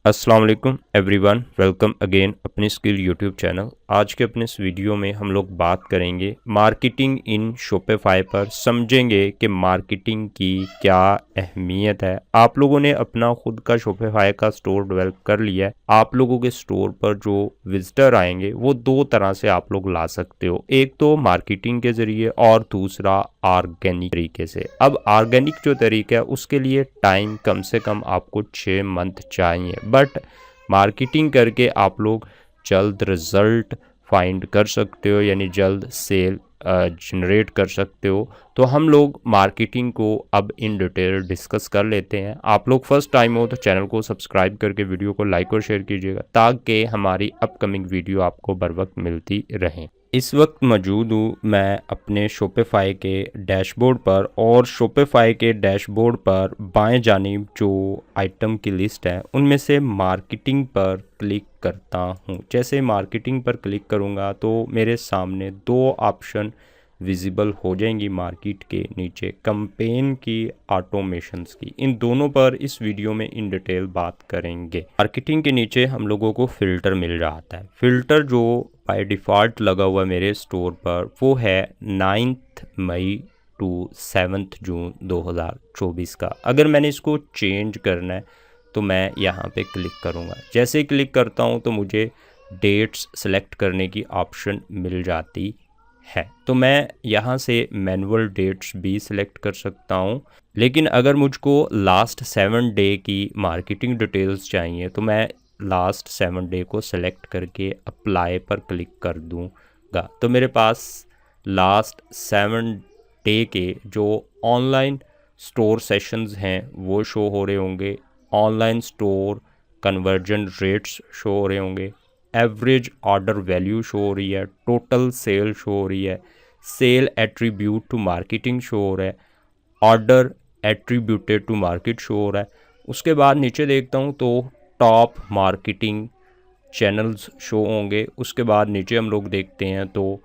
अस्सलाम वालेकुम everyone, welcome again अपनी स्किल यूट्यूब चैनल। आज के अपने इस वीडियो में हम लोग बात करेंगे मार्केटिंग इन शॉपिफाई पर। समझेंगे कि मार्केटिंग की क्या अहमियत है। आप लोगों ने अपना खुद का शॉपिफाई का स्टोर डेवलप कर लिया है। आप लोगों के स्टोर पर जो विजिटर आएंगे वो दो तरह से आप लोग ला सकते हो, एक तो मार्केटिंग के ज़रिए और दूसरा ऑर्गेनिक तरीके से। अब ऑर्गेनिक जो तरीका है उसके लिए टाइम कम से कम आपको 6 मंथ चाहिए, बट मार्केटिंग करके आप लोग जल्द रिजल्ट फाइंड कर सकते हो, यानी जल्द सेल जनरेट कर सकते हो। तो हम लोग मार्केटिंग को अब इन डिटेल डिस्कस कर लेते हैं। आप लोग फर्स्ट टाइम हो तो चैनल को सब्सक्राइब करके वीडियो को लाइक और शेयर कीजिएगा ताकि हमारी अपकमिंग वीडियो आपको बर वक्त मिलती रहें। इस वक्त मौजूद हूँ मैं अपने शॉपिफाई के डैशबोर्ड पर, और शॉपिफाई के डैशबोर्ड पर बाएं जानिब जो आइटम की लिस्ट है उनमें से मार्केटिंग पर क्लिक करता हूँ। जैसे मार्केटिंग पर क्लिक करूँगा तो मेरे सामने दो ऑप्शन विजिबल हो जाएंगी मार्केट के नीचे, कैंपेन की, ऑटोमेशंस की। इन दोनों पर इस वीडियो में इन डिटेल बात करेंगे। मार्केटिंग के नीचे हम लोगों को फ़िल्टर मिल जाता है। फ़िल्टर जो बाय डिफ़ॉल्ट लगा हुआ मेरे स्टोर पर वो है 9 मई टू 7 जून 2024 का। अगर मैंने इसको चेंज करना है तो मैं यहाँ पे क्लिक करूँगा। जैसे ही क्लिक करता हूँ तो मुझे डेट्स सेलेक्ट करने की ऑप्शन मिल जाती है। तो मैं यहाँ से मैनुअल डेट्स भी सिलेक्ट कर सकता हूँ, लेकिन अगर मुझको लास्ट 7 डे की मार्केटिंग डिटेल्स चाहिए तो मैं लास्ट 7 डे को सेलेक्ट करके अप्लाई पर क्लिक कर दूँगा। तो मेरे पास लास्ट 7 डे के जो ऑनलाइन स्टोर सेशंस हैं वो शो हो रहे होंगे, online store conversion rates show हो रहे होंगे, एवरेज ऑर्डर वैल्यू शो हो रही है, टोटल सेल शो हो रही है, sale attribute to marketing show हो रहा है, order attributed to market show हो रहा है। उसके बाद नीचे देखता हूँ तो टॉप मार्केटिंग चैनल्स शो होंगे। उसके बाद नीचे हम लोग देखते हैं तो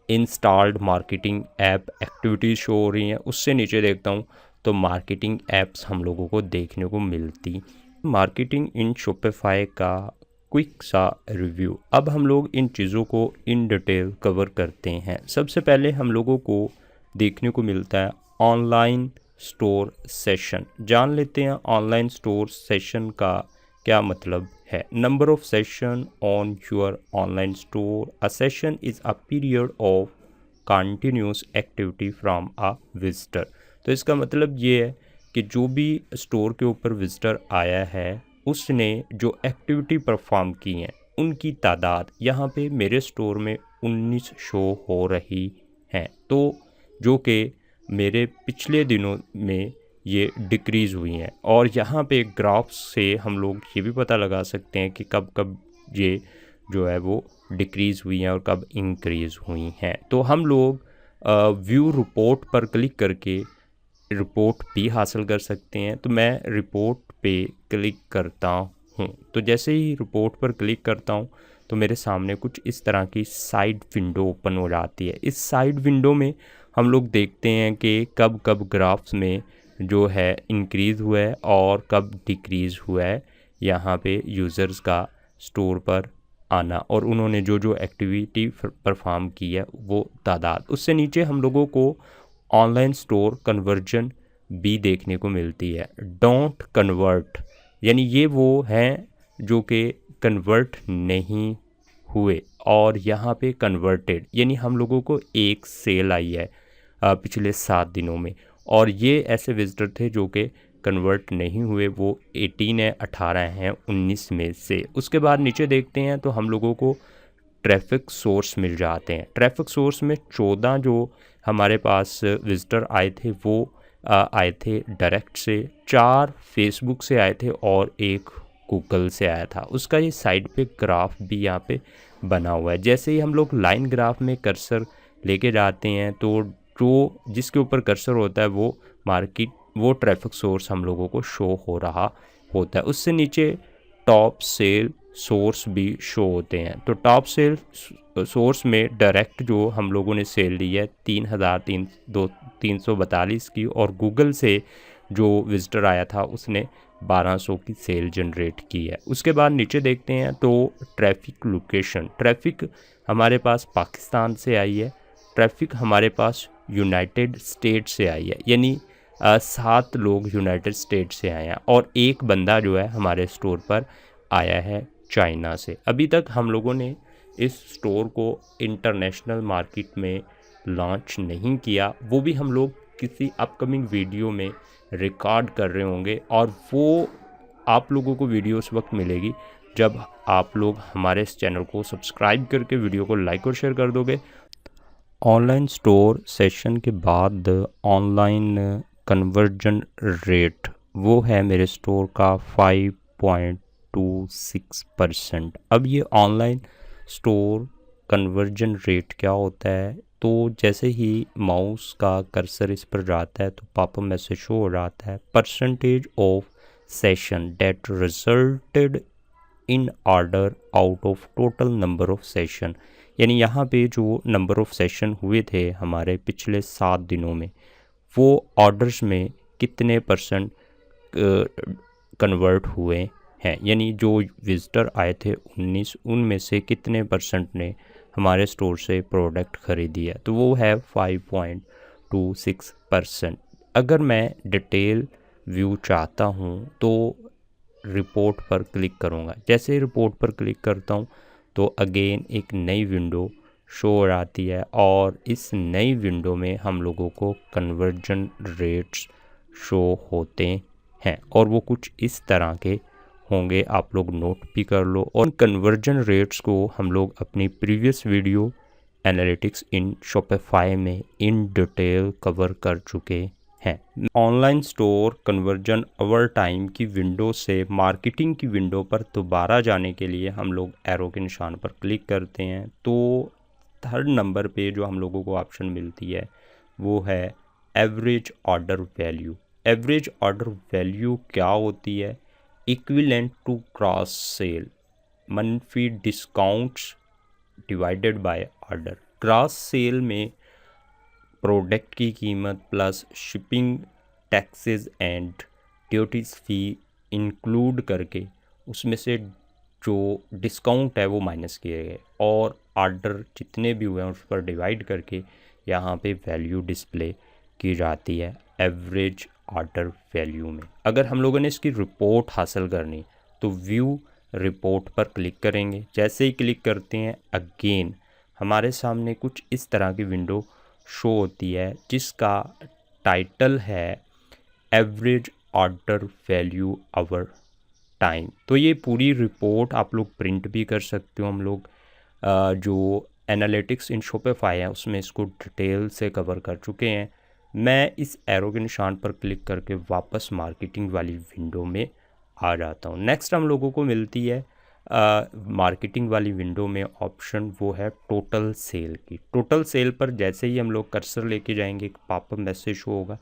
installed marketing app activities show हो रही हैं। उससे नीचे देखता हूँ तो मार्केटिंग ऐप्स हम लोगों को देखने को मिलती। मार्केटिंग इन शॉपिफाई का क्विक सा रिव्यू। अब हम लोग इन चीज़ों को इन डिटेल कवर करते हैं। सबसे पहले हम लोगों को देखने को मिलता है ऑनलाइन स्टोर सेशन। जान लेते हैं ऑनलाइन स्टोर सेशन का क्या मतलब है। Number of session on your online store. A session is a period of continuous activity from a visitor. तो इसका मतलब ये है कि जो भी स्टोर के ऊपर विजिटर आया है उसने जो एक्टिविटी परफॉर्म की हैं उनकी तादाद यहाँ पे मेरे स्टोर में 19 शो हो रही हैं, तो जो कि मेरे पिछले दिनों में ये डिक्रीज़ हुई हैं। और यहाँ पे ग्राफ से हम लोग ये भी पता लगा सकते हैं कि कब कब ये जो है वो डिक्रीज़ हुई हैं और कब इंक्रीज़ हुई हैं। तो हम लोग व्यू रिपोर्ट पर क्लिक करके रिपोर्ट भी हासिल कर सकते हैं। तो मैं रिपोर्ट पे क्लिक करता हूँ। तो जैसे ही रिपोर्ट पर क्लिक करता हूँ तो मेरे सामने कुछ इस तरह की साइड विंडो ओपन हो जाती है। इस साइड विंडो में हम लोग देखते हैं कि कब कब ग्राफ्स में जो है इंक्रीज़ हुआ है और कब डिक्रीज़ हुआ है यहाँ पे यूज़र्स का स्टोर पर आना, और उन्होंने जो जो एक्टिविटी परफॉर्म की है वो तादाद। उससे नीचे हम लोगों को ऑनलाइन स्टोर कन्वर्जन भी देखने को मिलती है। डोंट कन्वर्ट यानी ये वो हैं जो कि कन्वर्ट नहीं हुए, और यहाँ पे कन्वर्टेड यानी हम लोगों को एक सेल आई है पिछले 7 दिनों में, और ये ऐसे विजिटर थे जो कि कन्वर्ट नहीं हुए। वो 18 है, 18 हैं 19 में से। उसके बाद नीचे देखते हैं तो हम लोगों को ट्रैफिक सोर्स मिल जाते हैं। ट्रैफिक सोर्स में 14 जो हमारे पास विजिटर आए थे वो आए थे डायरेक्ट से, 4 फेसबुक से आए थे और 1 गूगल से आया था। उसका ये साइड पे ग्राफ भी यहाँ पे बना हुआ है। जैसे ही हम लोग लाइन ग्राफ में कर्सर लेके जाते हैं तो जो जिसके ऊपर कर्सर होता है वो ट्रैफिक सोर्स हम लोगों को शो हो रहा होता है। उससे नीचे टॉप सेल सोर्स भी शो होते हैं। तो टॉप सेल सोर्स में डायरेक्ट जो हम लोगों ने सेल ली है 3,342 की, और गूगल से जो विजिटर आया था उसने 1200 की सेल जनरेट की है। उसके बाद नीचे देखते हैं तो ट्रैफिक लोकेशन, ट्रैफिक हमारे पास पाकिस्तान से आई है, ट्रैफिक हमारे पास यूनाइटेड स्टेट से आई है, यानी 7 लोग यूनाइटेड स्टेट से आए हैं और एक बंदा जो है हमारे स्टोर पर आया है चाइना से। अभी तक हम लोगों ने इस स्टोर को इंटरनेशनल मार्केट में लॉन्च नहीं किया, वो भी हम लोग किसी अपकमिंग वीडियो में रिकॉर्ड कर रहे होंगे और वो आप लोगों को वीडियो उस वक्त मिलेगी जब आप लोग हमारे इस चैनल को सब्सक्राइब करके वीडियो को लाइक और शेयर कर दोगे। ऑनलाइन स्टोर सेशन के बाद ऑनलाइन कन्वर्जन रेट वो है मेरे स्टोर का 5.26%। अब ये ऑनलाइन स्टोर कन्वर्जन रेट क्या होता है, तो जैसे ही माउस का कर्सर इस पर जाता है तो पॉपअप मैसेज शो हो जाता है, percentage of session that resulted in order out of total number of session, यानी यहाँ पे जो नंबर ऑफ सेशन हुए थे हमारे पिछले 7 दिनों में, वो ऑर्डर्स में कितने परसेंट कन्वर्ट हुए हैं, यानी जो विजिटर आए थे 19, उनमें से कितने परसेंट ने हमारे स्टोर से प्रोडक्ट ख़रीदी है, तो वो है 5.26%। अगर मैं डिटेल व्यू चाहता हूँ तो रिपोर्ट पर क्लिक करूँगा। जैसे ही रिपोर्ट पर क्लिक करता हूँ तो अगेन एक नई विंडो शो हो जाती है और इस नई विंडो में हम लोगों को कन्वर्जन रेट्स शो होते हैं और वो कुछ इस तरह के होंगे, आप लोग नोट भी कर लो। और कन्वर्जन रेट्स को हम लोग अपनी previous video analytics in Shopify में इन डिटेल कवर कर चुके हैं। Online store conversion over time की विंडो से मार्केटिंग की विंडो पर दोबारा जाने के लिए हम लोग एरो के निशान पर क्लिक करते हैं तो थर्ड नंबर पे जो हम लोगों को ऑप्शन मिलती है वो है average order value. Average order value क्या होती है? इक्विवेलेंट टू क्रॉस सेल मनफी discounts divided by order. Cross sell में प्रोडक्ट की कीमत plus shipping taxes and duties fee include करके उसमें से जो डिस्काउंट है वो माइनस किए गए और ऑर्डर जितने भी हुए हैं उस पर डिवाइड करके यहाँ पे वैल्यू डिस्प्ले की जाती है एवरेज ऑर्डर वैल्यू में। अगर हम लोगों ने इसकी रिपोर्ट हासिल करनी तो व्यू रिपोर्ट पर क्लिक करेंगे। जैसे ही क्लिक करते हैं अगेन हमारे सामने कुछ इस तरह की विंडो शो होती है जिसका टाइटल है average order value over time. तो ये पूरी रिपोर्ट आप लोग प्रिंट भी कर सकते हो। हम लोग जो एनालिटिक्स इन शॉपिफाई है उसमें इसको डिटेल से कवर कर चुके हैं। मैं इस एरो के निशान पर क्लिक करके वापस मार्केटिंग वाली विंडो में आ जाता हूँ। नेक्स्ट हम लोगों को मिलती है मार्केटिंग वाली विंडो में ऑप्शन, वो है टोटल सेल की। टोटल सेल पर जैसे ही हम लोग कर्सर लेके जाएंगे एक पॉपअप मैसेज होगा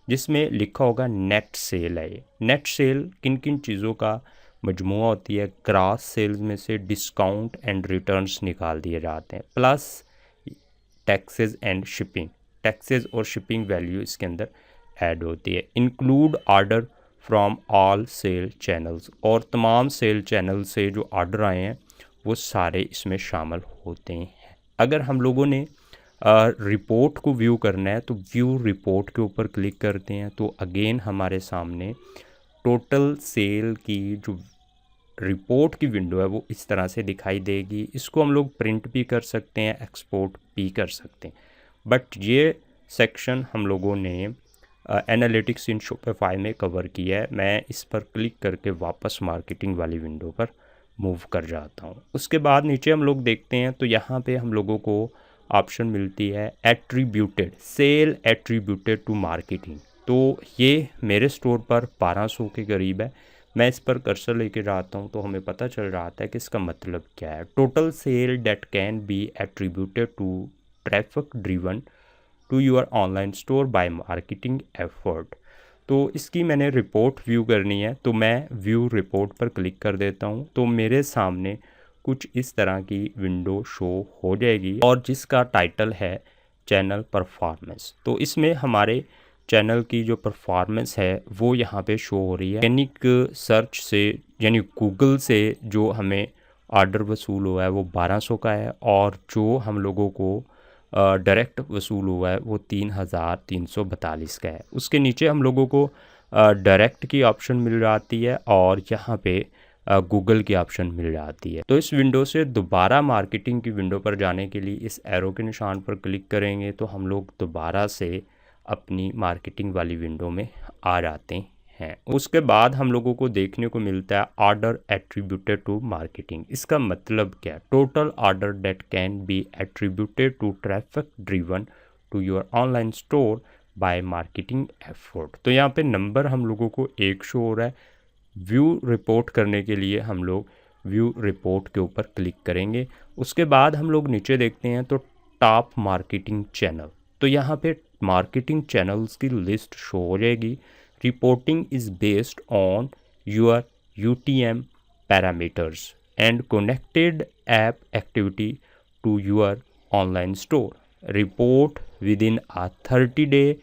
जिसमें लिखा होगा नेट सेल है। ये नेट सेल किन किन चीज़ों का मजमुआ होती है? क्रॉस सेल्स में से डिस्काउंट एंड रिटर्न्स निकाल दिए जाते हैं plus taxes and shipping. Taxes और शिपिंग वैल्यू इसके अंदर ऐड होती है। Include order from all sale channels, और तमाम सेल चैनल से जो ऑर्डर आए हैं वो सारे इसमें शामिल होते हैं। अगर हम लोगों ने रिपोर्ट को व्यू करना है तो व्यू रिपोर्ट के ऊपर क्लिक करते हैं तो अगेन हमारे सामने टोटल सेल की जो रिपोर्ट की विंडो है वो इस तरह से दिखाई देगी। इसको हम लोग प्रिंट भी कर सकते हैं, एक्सपोर्ट भी कर सकते हैं, बट ये सेक्शन हम लोगों ने एनालिटिक्स इन शॉपिफाई में कवर किया है। मैं इस पर क्लिक करके वापस मार्केटिंग वाली विंडो पर मूव कर जाता हूँ। उसके बाद नीचे हम लोग देखते हैं तो यहाँ पे हम लोगों को ऑप्शन मिलती है attributed sale attributed to marketing. तो ये मेरे स्टोर पर 1200 के करीब है। मैं इस पर कर्सर लेके जाता हूँ तो हमें पता चल रहा है कि इसका मतलब क्या है। Total sale that can be attributed to traffic driven to your online store by marketing effort. तो इसकी मैंने रिपोर्ट व्यू करनी है तो मैं व्यू रिपोर्ट पर क्लिक कर देता हूँ तो मेरे सामने कुछ इस तरह की विंडो शो हो जाएगी और जिसका टाइटल है चैनल परफॉर्मेंस। तो इसमें हमारे चैनल की जो परफॉर्मेंस है वो यहाँ पे शो हो रही है। ऑर्गेनिक सर्च से यानी गूगल से जो हमें ऑर्डर वसूल हुआ है वो 1200 का है, और जो हम लोगों को डायरेक्ट वसूल हुआ है वो 3342 का है। उसके नीचे हम लोगों को डायरेक्ट की ऑप्शन मिल जाती है और यहाँ पे गूगल की ऑप्शन मिल जाती है। तो इस विंडो से दोबारा मार्केटिंग की विंडो पर जाने के लिए इस एरो के निशान पर क्लिक करेंगे तो हम लोग दोबारा से अपनी मार्केटिंग वाली विंडो में आ जाते हैं। उसके बाद हम लोगों को देखने को मिलता है ऑर्डर एट्रीब्यूटेड टू मार्केटिंग। इसका मतलब क्या है? Total order that can be attributed to traffic driven to your online store by marketing effort. तो यहाँ पे नंबर हम लोगों को 1 शो हो रहा है। व्यू रिपोर्ट करने के लिए हम लोग व्यू रिपोर्ट के ऊपर क्लिक करेंगे। उसके बाद हम लोग नीचे देखते हैं तो टॉप मार्केटिंग चैनल, तो यहाँ पे मार्केटिंग चैनल्स की लिस्ट शो हो जाएगी। Reporting is based on your UTM parameters and connected app activity to your online store. Report with in a 30-day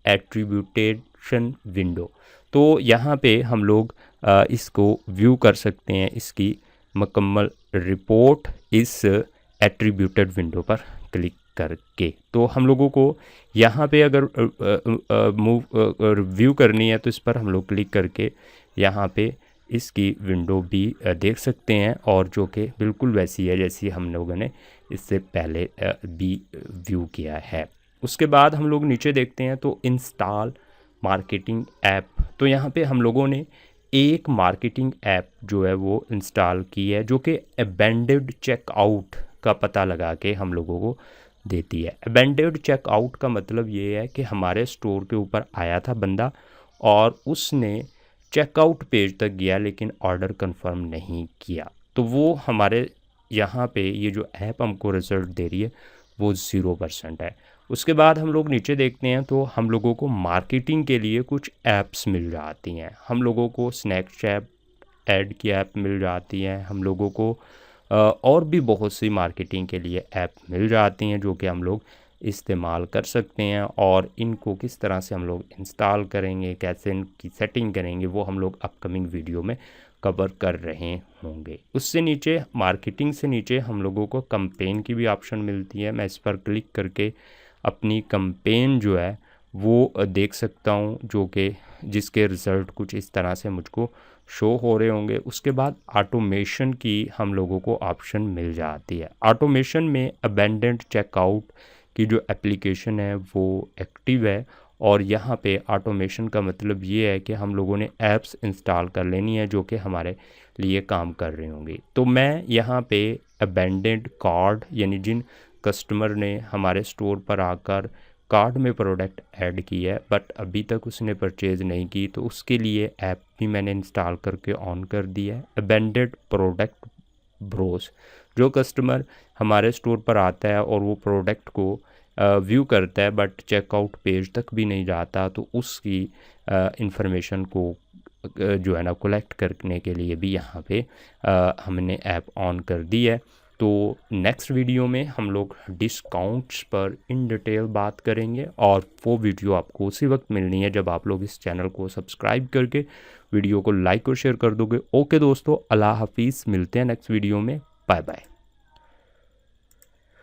attribution window. तो यहाँ पे हम लोग इसको व्यू कर सकते हैं, इसकी मुकम्मल रिपोर्ट इस एट्रीब्यूटेड विंडो पर क्लिक करके। तो हम लोगों को यहाँ पे अगर व्यू करनी है तो इस पर हम लोग क्लिक करके यहाँ पे इसकी विंडो भी देख सकते हैं, और जो कि बिल्कुल वैसी है जैसी हम लोगों ने इससे पहले भी व्यू किया है। उसके बाद हम लोग नीचे देखते हैं तो इंस्टॉल मार्केटिंग ऐप। तो यहाँ पे हम लोगों ने एक मार्केटिंग ऐप जो है वो इंस्टॉल की है, जो कि अबेंडेड चेकआउट का पता लगा के हम लोगों को देती है। अबेंडेड चेकआउट का मतलब ये है कि हमारे स्टोर के ऊपर आया था बंदा और उसने चेकआउट पेज तक गया लेकिन ऑर्डर कंफर्म नहीं किया, तो वो हमारे यहाँ पे ये जो ऐप हमको रिजल्ट दे रही है वो 0% है। उसके बाद हम लोग नीचे देखते हैं तो हम लोगों को मार्केटिंग के लिए कुछ ऐप्स मिल जाती हैं। हम लोगों को स्नैपचैट ऐड की ऐप मिल जाती है, हम लोगों को और भी बहुत सी मार्केटिंग के लिए ऐप मिल जाती हैं जो कि हम लोग इस्तेमाल कर सकते हैं। और इनको किस तरह से हम लोग इंस्टॉल करेंगे, कैसे इनकी सेटिंग करेंगे, वो हम लोग अपकमिंग वीडियो में कवर कर रहे होंगे। उससे नीचे मार्केटिंग से नीचे हम लोगों को कैंपेन की भी ऑप्शन मिलती है। मैं इस पर क्लिक करके अपनी कैंपेन जो है वो देख सकता हूँ, जो कि जिसके रिज़ल्ट कुछ इस तरह से मुझको शो हो रहे होंगे। उसके बाद ऑटोमेशन की हम लोगों को ऑप्शन मिल जाती है। ऑटोमेशन में अबेंडेंट चेकआउट की जो एप्लीकेशन है वो एक्टिव है, और यहाँ पे ऑटोमेशन का मतलब ये है कि हम लोगों ने ऐप्स इंस्टॉल कर लेनी है जो कि हमारे लिए काम कर रही होंगी। तो मैं यहाँ पे अबेंडेंट कार्ड, यानी जिन कस्टमर ने हमारे स्टोर पर आकर कार्ड में प्रोडक्ट ऐड की है बट अभी तक उसने परचेज़ नहीं की, तो उसके लिए ऐप भी मैंने इंस्टॉल करके ऑन कर दिया है। अबेंडेड प्रोडक्ट ब्रोस, जो कस्टमर हमारे स्टोर पर आता है और वो प्रोडक्ट को व्यू करता है बट चेकआउट पेज तक भी नहीं जाता, तो उसकी इंफॉर्मेशन को जो है ना कलेक्ट करने के लिए भी यहाँ पे हमने ऐप ऑन कर दी है। तो नेक्स्ट वीडियो में हम लोग डिस्काउंट्स पर इन डिटेल बात करेंगे, और वो वीडियो आपको उसी वक्त मिलनी है जब आप लोग इस चैनल को सब्सक्राइब करके वीडियो को लाइक और शेयर कर दोगे। ओके दोस्तों, अल्लाह हाफिज़, मिलते हैं नेक्स्ट वीडियो में, बाय बाय।